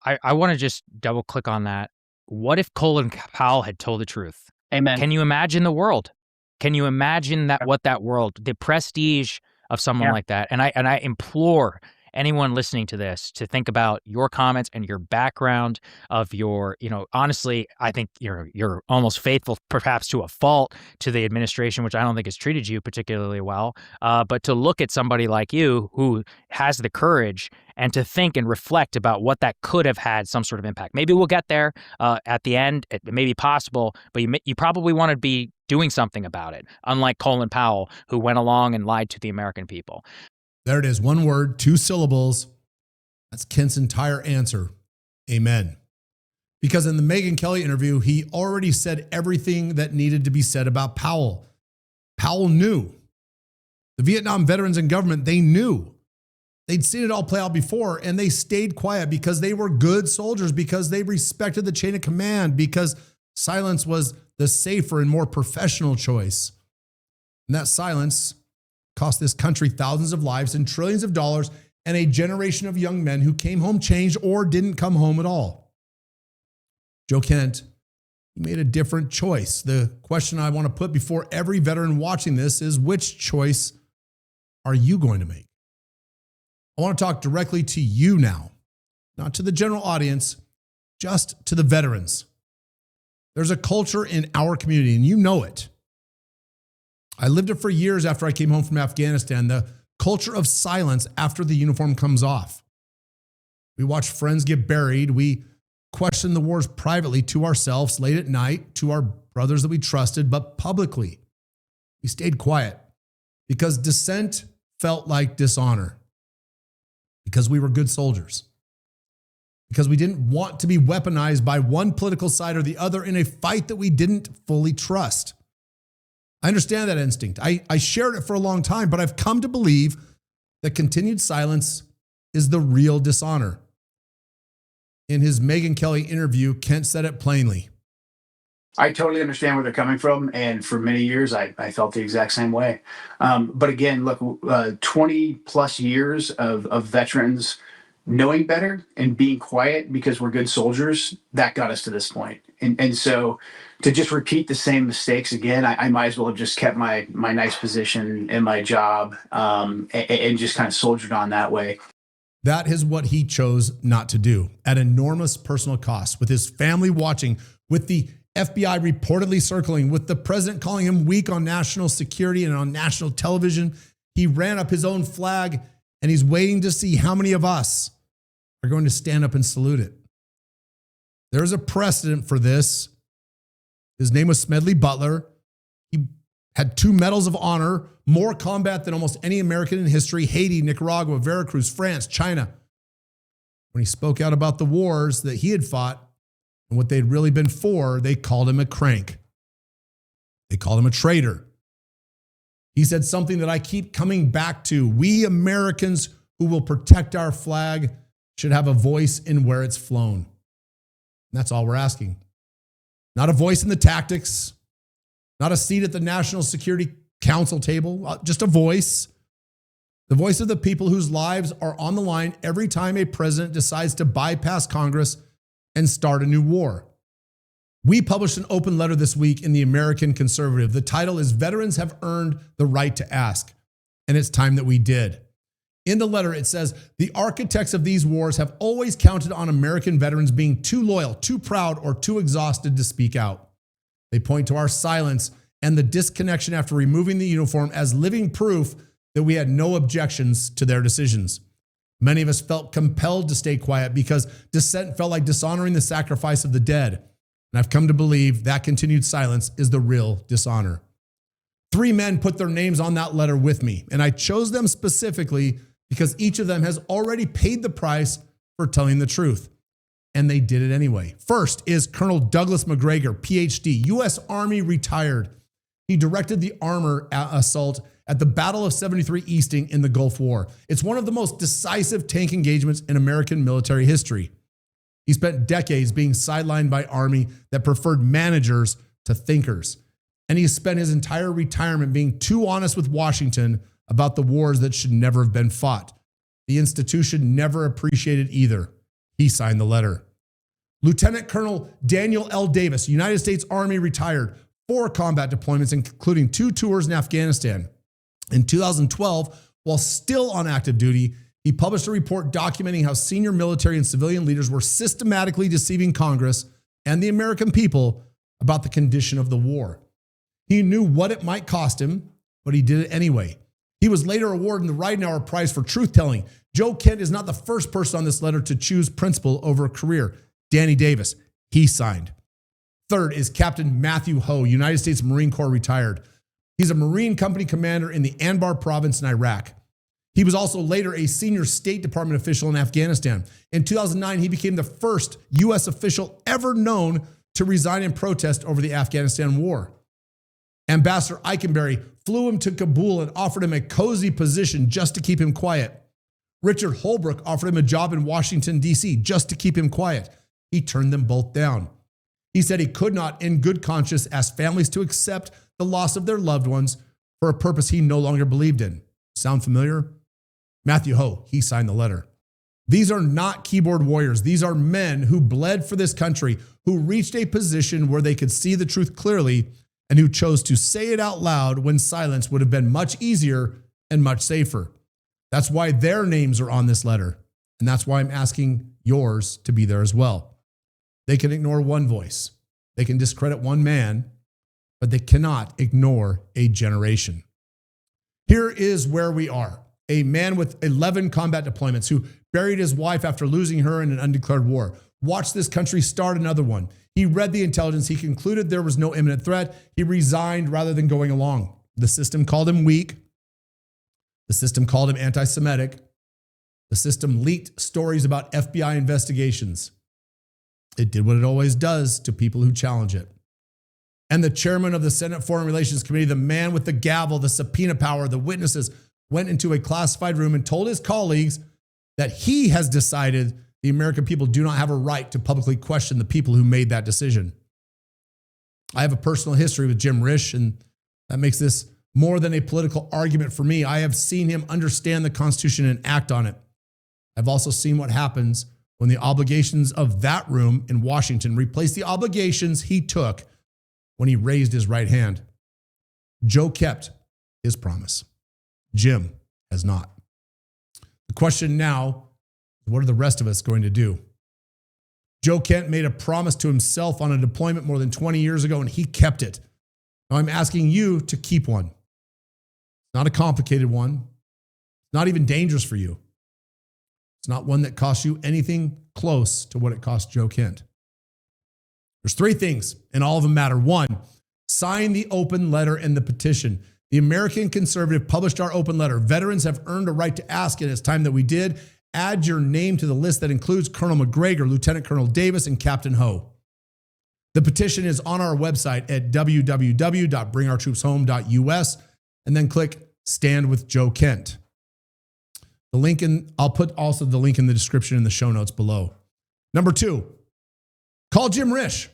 I want to just double click on that. What if Colin Powell had told the truth? Amen. Can you imagine the world? Can you imagine that world, the prestige of someone like that? And I implore anyone listening to this to think about your comments and your background of your, honestly, I think you're almost faithful, perhaps to a fault, to the administration, which I don't think has treated you particularly well. But to look at somebody like you who has the courage and to think and reflect about what that could have had some sort of impact. Maybe we'll get there at the end. It may be possible, but you probably want to be doing something about it, unlike Colin Powell, who went along and lied to the American people. There it is. One word, 2 syllables. That's Kent's entire answer. Amen. Because in the Megyn Kelly interview, he already said everything that needed to be said about Powell. Powell knew. The Vietnam veterans and government, they knew. They'd seen it all play out before, and they stayed quiet because they were good soldiers, because they respected the chain of command, because silence was the safer and more professional choice. And that silence cost this country thousands of lives and trillions of dollars and a generation of young men who came home changed or didn't come home at all. Joe Kent, he made a different choice. The question I want to put before every veteran watching this is, which choice are you going to make? I want to talk directly to you now, not to the general audience, just to the veterans. There's a culture in our community, and you know it. I lived it for years after I came home from Afghanistan, the culture of silence after the uniform comes off. We watch friends get buried. We question the wars privately to ourselves late at night, to our brothers that we trusted, but publicly. We stayed quiet because dissent felt like dishonor, because we were good soldiers, because we didn't want to be weaponized by one political side or the other in a fight that we didn't fully trust. I understand that instinct. I shared it for a long time, but I've come to believe that continued silence is the real dishonor. In his Megyn Kelly interview, Kent said it plainly. I totally understand where they're coming from. And for many years, I felt the exact same way. But again, look, 20 plus years of veterans knowing better and being quiet because we're good soldiers, that got us to this point. And so to just repeat the same mistakes again, I might as well have just kept my nice position in my job and just kind of soldiered on that way. That is what he chose not to do at enormous personal cost, with his family watching, with the FBI reportedly circling, with the president calling him weak on national security and on national television. He ran up his own flag, and he's waiting to see how many of us are going to stand up and salute it. There's a precedent for this. His name was Smedley Butler. He had 2 medals of honor, more combat than almost any American in history: Haiti, Nicaragua, Veracruz, France, China. When he spoke out about the wars that he had fought and what they'd really been for, they called him a crank. They called him a traitor. He said something that I keep coming back to. We Americans who will protect our flag should have a voice in where it's flown. And that's all we're asking. Not a voice in the tactics, not a seat at the National Security Council table, just a voice. The voice of the people whose lives are on the line every time a president decides to bypass Congress and start a new war. We published an open letter this week in the American Conservative. The title is "Veterans Have Earned the Right to Ask," and it's time that we did. In the letter, it says, the architects of these wars have always counted on American veterans being too loyal, too proud, or too exhausted to speak out. They point to our silence and the disconnection after removing the uniform as living proof that we had no objections to their decisions. Many of us felt compelled to stay quiet because dissent felt like dishonoring the sacrifice of the dead. And I've come to believe that continued silence is the real dishonor. 3 men put their names on that letter with me, and I chose them specifically because each of them has already paid the price for telling the truth. And they did it anyway. First is Colonel Douglas McGregor, PhD, U.S. Army retired. He directed the armor assault at the Battle of 73 Easting in the Gulf War. It's one of the most decisive tank engagements in American military history. He spent decades being sidelined by Army that preferred managers to thinkers. and he spent his entire retirement being too honest with Washington about the wars that should never have been fought. The institution never appreciated either. He signed the letter. Lieutenant Colonel Daniel L. Davis, United States Army retired, 4 combat deployments, including 2 tours in Afghanistan. In 2012, while still on active duty, he published a report documenting how senior military and civilian leaders were systematically deceiving Congress and the American people about the condition of the war. He knew what it might cost him, but he did it anyway. He was later awarded the Ridenhour Prize for truth-telling. Joe Kent is not the first person on this letter to choose principle over a career. Danny Davis, he signed. Third is Captain Matthew Ho, United States Marine Corps retired. He's a Marine Company commander in the Anbar province in Iraq. He was also later a senior State Department official in Afghanistan. In 2009, he became the first U.S. official ever known to resign in protest over the Afghanistan war. Ambassador Eikenberry flew him to Kabul and offered him a cozy position just to keep him quiet. Richard Holbrooke offered him a job in Washington, D.C. just to keep him quiet. He turned them both down. He said he could not, in good conscience, ask families to accept the loss of their loved ones for a purpose he no longer believed in. Sound familiar? Matthew Ho, he signed the letter. These are not keyboard warriors. These are men who bled for this country, who reached a position where they could see the truth clearly, and who chose to say it out loud when silence would have been much easier and much safer. That's why their names are on this letter, and that's why I'm asking yours to be there as well. They can ignore one voice. They can discredit one man, but they cannot ignore a generation. Here is where we are. A man with 11 combat deployments who buried his wife after losing her in an undeclared war. Watched this country start another one. He read the intelligence. He concluded there was no imminent threat. He resigned rather than going along. The system called him weak. The system called him anti-Semitic. The system leaked stories about FBI investigations. It did what it always does to people who challenge it. And the chairman of the Senate Foreign Relations Committee, the man with the gavel, the subpoena power, the witnesses, went into a classified room and told his colleagues that he has decided the American people do not have a right to publicly question the people who made that decision. I have a personal history with Jim Risch, and that makes this more than a political argument for me. I have seen him understand the Constitution and act on it. I've also seen what happens when the obligations of that room in Washington replace the obligations he took when he raised his right hand. Joe kept his promise. Jim has not. The question now, what are the rest of us going to do? Joe Kent made a promise to himself on a deployment more than 20 years ago, and he kept it. Now I'm asking you to keep one. It's not a complicated one. It's not even dangerous for you. It's not one that costs you anything close to what it cost Joe Kent. There's 3 things, and all of them matter. 1, sign the open letter and the petition. The American Conservative published our open letter. Veterans have earned a right to ask, and it's time that we did. Add your name to the list that includes Colonel McGregor, Lieutenant Colonel Davis, and Captain Ho. The petition is on our website at www.bringourtroopshome.us, and then click Stand with Joe Kent. I'll put also the link in the description in the show notes below. Number 2, call Jim Risch.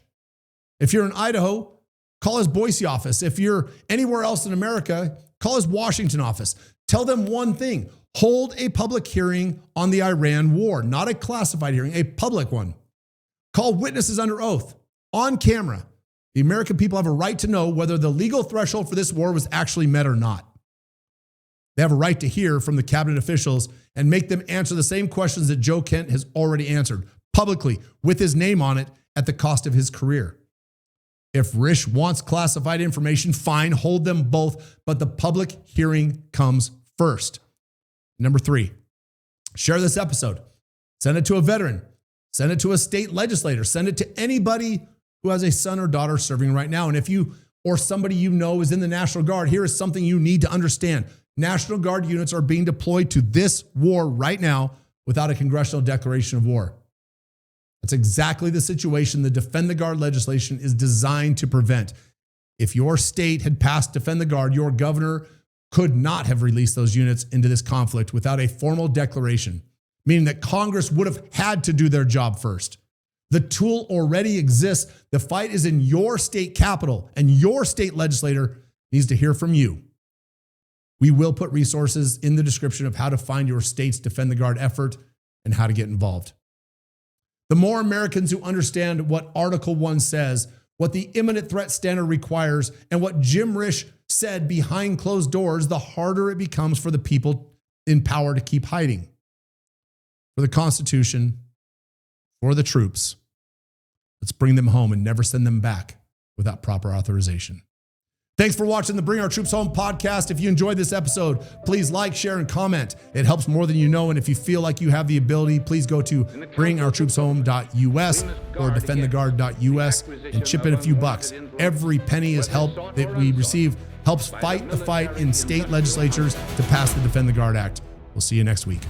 If you're in Idaho, call his Boise office. If you're anywhere else in America, call his Washington office. Tell them one thing. Hold a public hearing on the Iran war, not a classified hearing, a public one. Call witnesses under oath, on camera. The American people have a right to know whether the legal threshold for this war was actually met or not. They have a right to hear from the cabinet officials and make them answer the same questions that Joe Kent has already answered publicly with his name on it at the cost of his career. If Risch wants classified information, fine, hold them both, but the public hearing comes first. Number 3, share this episode. Send it to a veteran. Send it to a state legislator. Send it to anybody who has a son or daughter serving right now. And if you or somebody you know is in the National Guard, here is something you need to understand. National Guard units are being deployed to this war right now without a congressional declaration of war. That's exactly the situation the Defend the Guard legislation is designed to prevent. If your state had passed Defend the Guard, your governor could not have released those units into this conflict without a formal declaration, meaning that Congress would have had to do their job first. The tool already exists. The fight is in your state capital, and your state legislator needs to hear from you. We will put resources in the description of how to find your state's Defend the Guard effort and how to get involved. The more Americans who understand what Article 1 says, what the imminent threat standard requires, and what Jim Risch said behind closed doors, the harder it becomes for the people in power to keep hiding. For the Constitution, for the troops, let's bring them home and never send them back without proper authorization. Thanks for watching the Bring Our Troops Home podcast. If you enjoyed this episode, please like, share, and comment. It helps more than you know. And if you feel like you have the ability, please go to bringourtroopshome.us or defendtheguard.us and chip in a few bucks. Every penny is help that we receive helps fight the fight in state legislatures to pass the Defend the Guard Act. We'll see you next week.